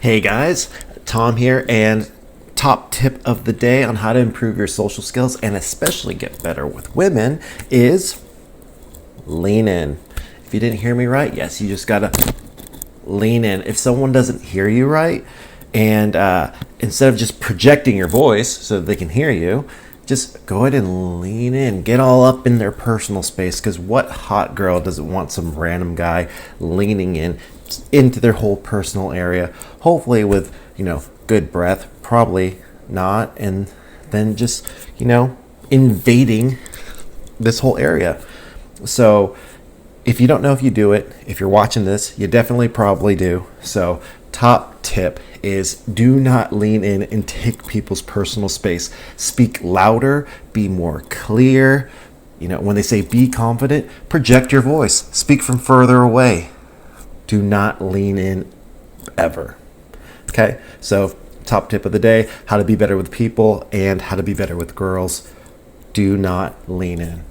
Hey guys, Tom here, and top tip of the day on how to improve your social skills and especially get better with women is lean in. If you didn't hear me right, yes, you just gotta lean in. If someone doesn't hear you right, and instead of just projecting your voice so that they can hear you, just go ahead and lean in, get all up in their personal space. Because what hot girl doesn't want some random guy leaning in into their whole personal area? Hopefully with good breath, probably not, and then just invading this whole area. So if you don't know if you do it, if you're watching this, you definitely probably do. So top tip is do not lean in and take people's personal space. Speak louder, be more clear. When they say be confident, project your voice. Speak from further away. Do not lean in ever. Okay, so top tip of the day, how to be better with people and how to be better with girls. Do not lean in.